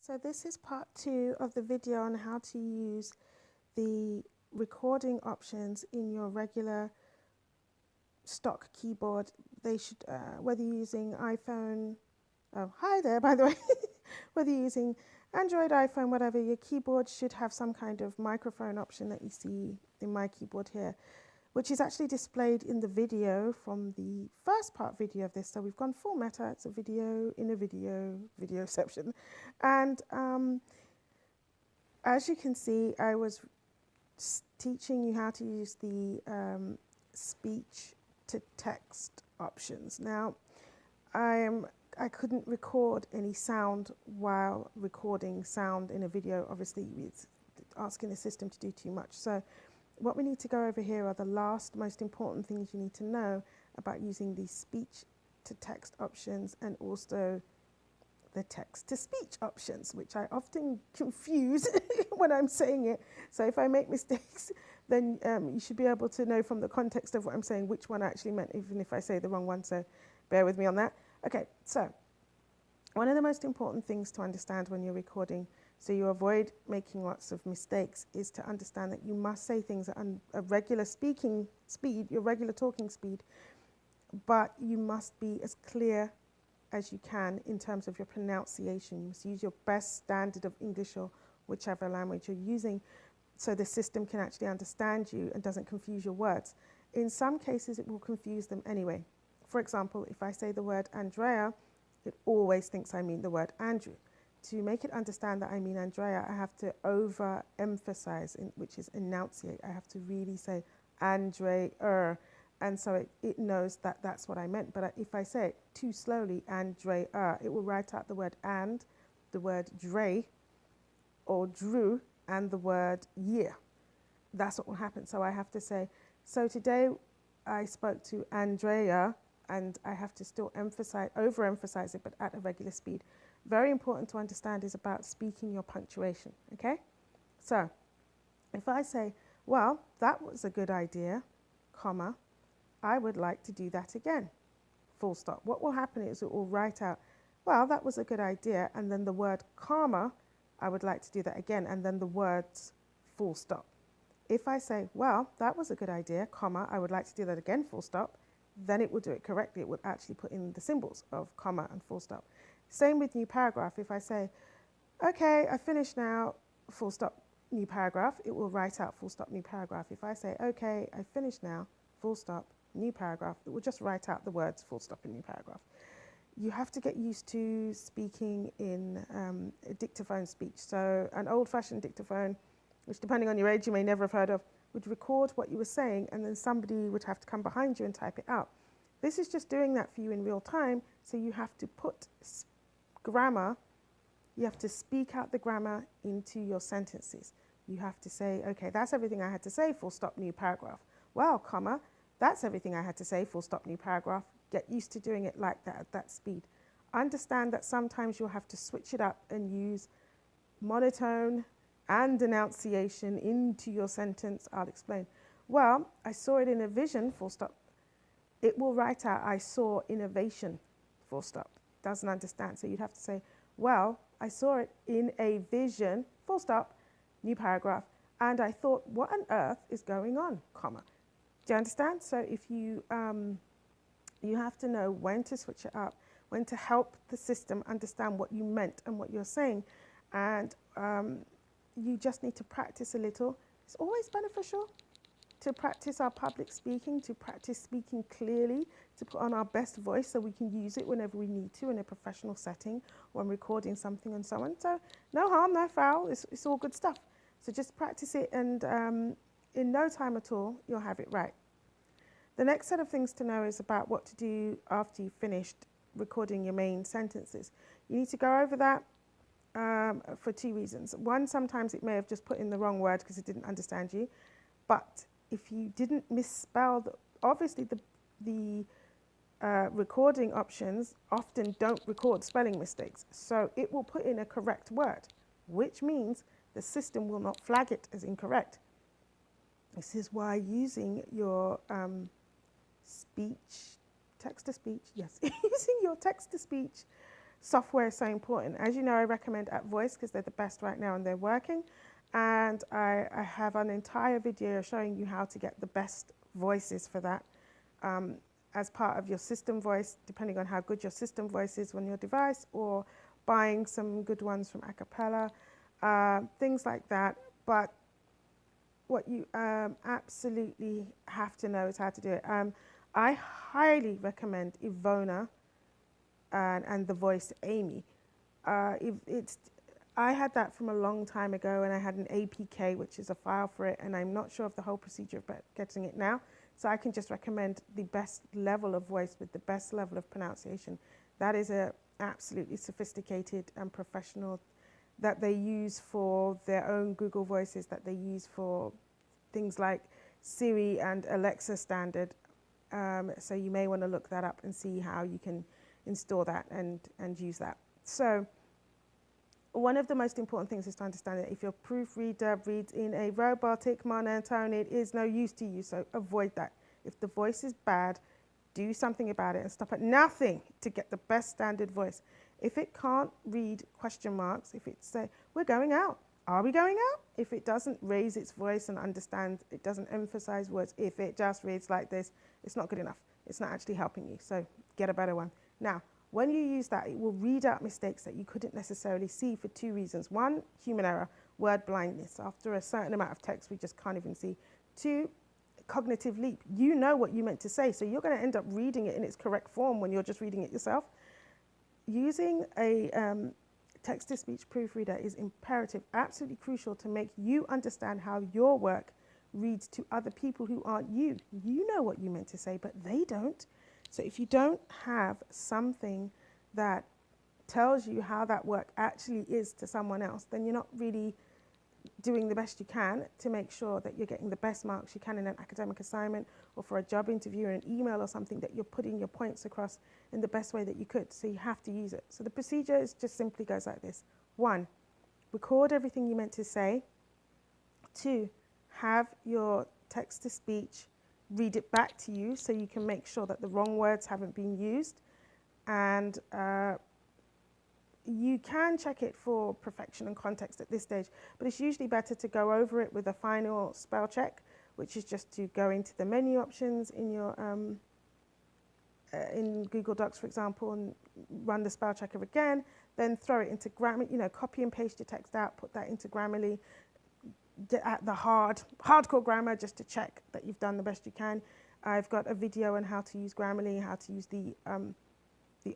So this is part 2 of the video on how to use the recording options in your regular stock keyboard. They should, whether you're using iPhone, oh hi there by the way, whether you're using Android, iPhone, whatever, your keyboard should have some kind of microphone option that you see in my keyboard here, which is actually displayed in the video from the first part video of this. So we've gone full meta, it's a video in a videoception. And as you can see, I was teaching you how to use the speech to text options. Now, I couldn't record any sound while recording sound in a video. Obviously, it's asking the system to do too much. So what we need to go over here are the last most important things you need to know about using the speech to text options and also the text to speech options, which I often confuse when I'm saying it. So if I make mistakes, then you should be able to know from the context of what I'm saying which one I actually meant, even if I say the wrong one. So bear with me on that. Okay, so one of the most important things to understand when you're recording, so you avoid making lots of mistakes, is to understand that you must say things at a regular speaking speed, your regular talking speed, but you must be as clear as you can in terms of your pronunciation. You must use your best standard of English or whichever language you're using so the system can actually understand you and doesn't confuse your words. In some cases, it will confuse them anyway. For example, if I say the word Andrea, it always thinks I mean the word Andrew. To make it understand that I mean Andrea, I have to overemphasize, which is enunciate. I have to really say Andrea, and so it knows that that's what I meant. But if I say it too slowly, Andrea, it will write out the word and, the word dre, or drew, and the word year. That's what will happen. So I have to say, so today I spoke to Andrea, and I have to still overemphasize it, but at a regular speed. Very important to understand is about speaking your punctuation, okay? So if I say, well, that was a good idea, comma, I would like to do that again, full stop. What will happen is it will write out, well, that was a good idea, and then the word comma, I would like to do that again, and then the words full stop. If I say, well, that was a good idea, comma, I would like to do that again, full stop, then it will do it correctly. It would actually put in the symbols of comma and full stop. Same with new paragraph. If I say, okay, I finished now, full stop, new paragraph, it will write out full stop, new paragraph. If I say, okay, I finished now, full stop, new paragraph, it will just write out the words full stop and new paragraph. You have to get used to speaking in dictaphone speech. So an old-fashioned dictaphone, which depending on your age you may never have heard of, would record what you were saying, and then somebody would have to come behind you and type it out. This is just doing that for you in real time, so you have to put grammar, you have to speak out the grammar into your sentences. You have to say, okay, that's everything I had to say, full stop, new paragraph. Well, comma, that's everything I had to say, full stop, new paragraph. Get used to doing it like that at that speed. Understand that sometimes you'll have to switch it up and use monotone and enunciation into your sentence. I'll explain. Well, I saw it in a vision, full stop. It will write out, I saw innovation, full stop. Doesn't understand. So you'd have to say, well, I saw it in a vision, full stop, new paragraph, and I thought, what on earth is going on, comma. Do you understand? So if you, you have to know when to switch it up, when to help the system understand what you meant and what you're saying. And you just need to practice a little. It's always beneficial to practice our public speaking, to practice speaking clearly, to put on our best voice so we can use it whenever we need to in a professional setting when recording something and so on. So no harm, no foul, it's all good stuff. So just practice it, and in no time at all, you'll have it right. The next set of things to know is about what to do after you've finished recording your main sentences. You need to go over that for two reasons. One, sometimes it may have just put in the wrong word because it didn't understand you. But if you didn't misspell, obviously the recording options often don't record spelling mistakes. So it will put in a correct word, which means the system will not flag it as incorrect. This is why using your speech, text-to-speech, yes, using your text-to-speech software is so important. As you know, I recommend App Voice because they're the best right now and they're working. And I have an entire video showing you how to get the best voices for that as part of your system voice, depending on how good your system voice is on your device, or buying some good ones from Acapella, things like that. But what you absolutely have to know is how to do it. I highly recommend Ivona and the voice Amy. If it's I had that from a long time ago, and I had an APK, which is a file for it, and I'm not sure of the whole procedure of getting it now. So I can just recommend the best level of voice with the best level of pronunciation. That is a absolutely sophisticated and professional that they use for their own Google Voices, that they use for things like Siri and Alexa standard. So you may want to look that up and see how you can install that and use that. So one of the most important things is to understand that if your proofreader reads in a robotic monotone, it is no use to you. So avoid that. If the voice is bad, do something about it and stop at nothing to get the best standard voice. If it can't read question marks, if it say, we're going out, are we going out? If it doesn't raise its voice and understand, it doesn't emphasize words, if it just reads like this, it's not good enough. It's not actually helping you. So get a better one. Now, when you use that, it will read out mistakes that you couldn't necessarily see for two reasons. One, human error, word blindness. After a certain amount of text, we just can't even see. Two, cognitive leap. You know what you meant to say, so you're going to end up reading it in its correct form when you're just reading it yourself. Using a text-to-speech proofreader is imperative, absolutely crucial to make you understand how your work reads to other people who aren't you. You know what you meant to say, but they don't. So if you don't have something that tells you how that work actually is to someone else, then you're not really doing the best you can to make sure that you're getting the best marks you can in an academic assignment or for a job interview or an email or something, that you're putting your points across in the best way that you could. So you have to use it. So the procedure is just simply goes like this. 1, record everything you meant to say. 2, have your text-to-speech read it back to you so you can make sure that the wrong words haven't been used. And you can check it for perfection and context at this stage, but it's usually better to go over it with a final spell check, which is just to go into the menu options in your in Google Docs, for example, and run the spell checker again, then throw it into Grammarly, copy and paste your text out, put that into Grammarly, get at the hardcore grammar just to check that you've done the best you can. I've got a video on how to use Grammarly, how to use the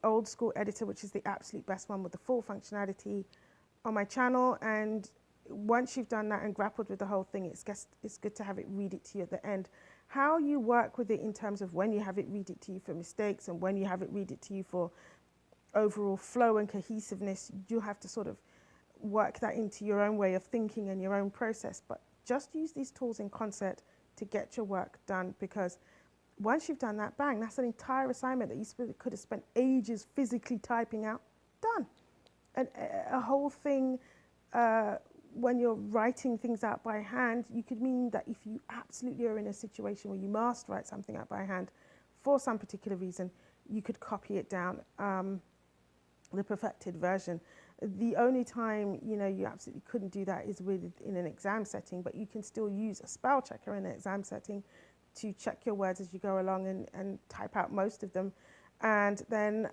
old school editor, which is the absolute best one with the full functionality, on my channel. And once you've done that and grappled with the whole thing, it's good to have it read it to you at the end. How you work with it in terms of when you have it read it to you for mistakes and when you have it read it to you for overall flow and cohesiveness, you have to sort of work that into your own way of thinking and your own process. But just use these tools in concert to get your work done, because once you've done that, bang, that's an entire assignment that you could have spent ages physically typing out, done. And a whole thing, when you're writing things out by hand, you could mean that if you absolutely are in a situation where you must write something out by hand for some particular reason, you could copy it down, the perfected version. The only time, you absolutely couldn't do that is in an exam setting, but you can still use a spell checker in an exam setting to check your words as you go along and type out most of them, and then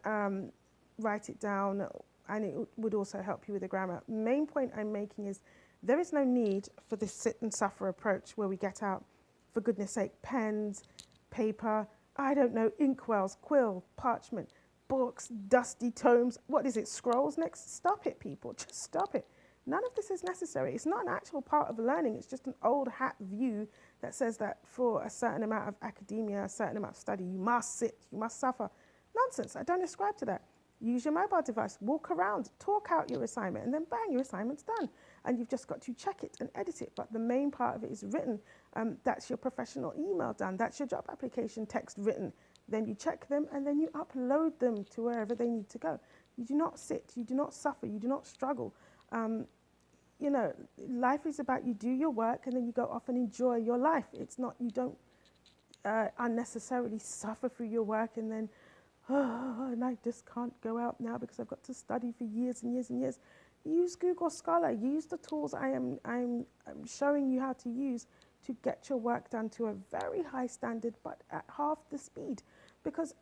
write it down, and it would also help you with the grammar. Main point I'm making is there is no need for this sit and suffer approach where we get out, for goodness sake, pens, paper, I don't know, inkwells, quill, parchment, books, dusty tomes. What is it, scrolls next? Stop it, people, just stop it. None of this is necessary. It's not an actual part of learning. It's just an old hat view that says that for a certain amount of academia, a certain amount of study, you must sit, you must suffer. Nonsense. I don't ascribe to that. Use your mobile device, walk around, talk out your assignment, and then bang, your assignment's done. And you've just got to check it and edit it. But the main part of it is written. That's your professional email done. That's your job application text written. Then you check them and then you upload them to wherever they need to go. You do not sit, you do not suffer, you do not struggle. Life is about you do your work and then you go off and enjoy your life. It's not, you don't unnecessarily suffer through your work and then, and I just can't go out now because I've got to study for years and years and years. Use Google Scholar. Use the tools I'm showing you how to use to get your work done to a very high standard, but at half the speed. Because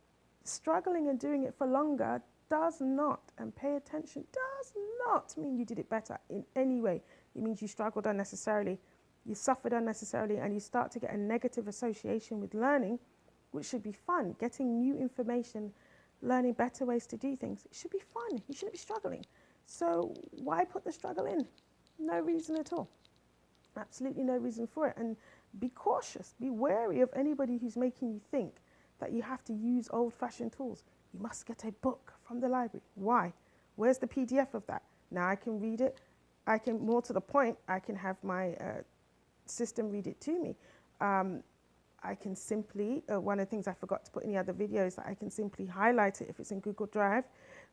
struggling and doing it for longer does not, and pay attention, does not mean you did it better in any way. It means you struggled unnecessarily, you suffered unnecessarily, and you start to get a negative association with learning, which should be fun. Getting new information, learning better ways to do things, it should be fun. You shouldn't be struggling. So why put the struggle in? No reason at all. Absolutely no reason for it. And be cautious, be wary of anybody who's making you think that you have to use old-fashioned tools. You must get a book from the library. Why? Where's the PDF of that? Now I can read it. I can, more to the point, I can have my system read it to me. I can simply, one of the things I forgot to put in the other video is that I can simply highlight it if it's in Google Drive.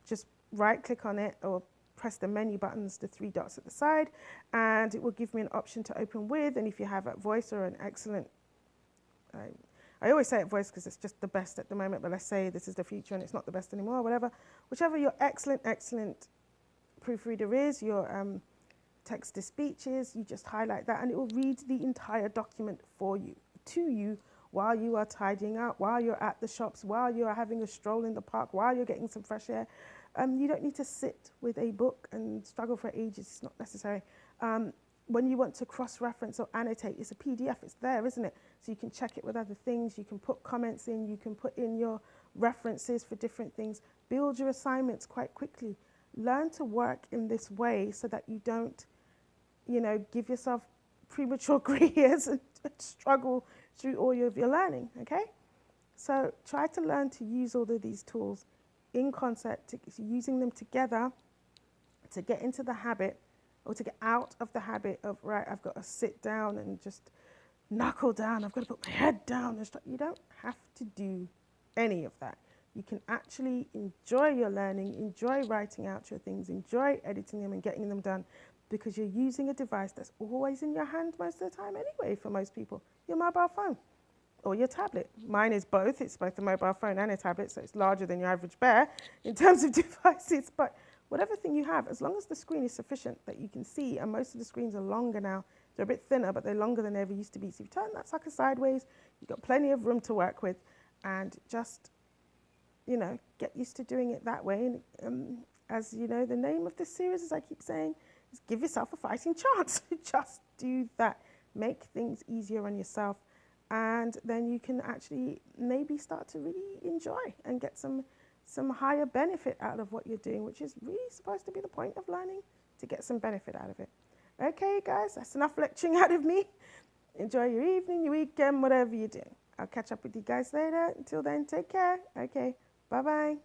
Just right-click on it or press the menu buttons, the three dots at the side, and it will give me an option to open with. And if you have a voice or an excellent, I always say it voice because it's just the best at the moment, but let's say this is the future and it's not the best anymore, whatever. Whichever your excellent proofreader is, your text-to-speech is, you just highlight that and it will read the entire document for you, to you, while you are tidying up, while you're at the shops, while you are having a stroll in the park, while you're getting some fresh air. You don't need to sit with a book and struggle for ages. It's not necessary. When you want to cross-reference or annotate, it's a PDF. It's there, isn't it? So you can check it with other things. You can put comments in. You can put in your references for different things. Build your assignments quite quickly. Learn to work in this way so that you don't, give yourself premature grey hairs and struggle through all of your learning, okay? So try to learn to use all of these tools in concert, using them together to get into the habit or to get out of the habit of, right, I've got to sit down and just knuckle down. I've got to put my head down. You don't have to do any of that. You can actually enjoy your learning, enjoy writing out your things, enjoy editing them and getting them done because you're using a device that's always in your hand most of the time anyway for most people, your mobile phone or your tablet. Mine is both. It's both a mobile phone and a tablet, so it's larger than your average bear in terms of devices. But whatever thing you have, as long as the screen is sufficient that you can see, and most of the screens are longer now. They're a bit thinner, but they're longer than they ever used to be. So if you turn that sucker sideways, you've got plenty of room to work with, and just, get used to doing it that way. And as you know, the name of this series, as I keep saying, is give yourself a fighting chance. Just do that. Make things easier on yourself. And then you can actually maybe start to really enjoy and get some higher benefit out of what you're doing, which is really supposed to be the point of learning, to get some benefit out of it. Okay, guys, that's enough lecturing out of me. Enjoy your evening, your weekend, whatever you're doing. I'll catch up with you guys later. Until then, take care. Okay, bye-bye.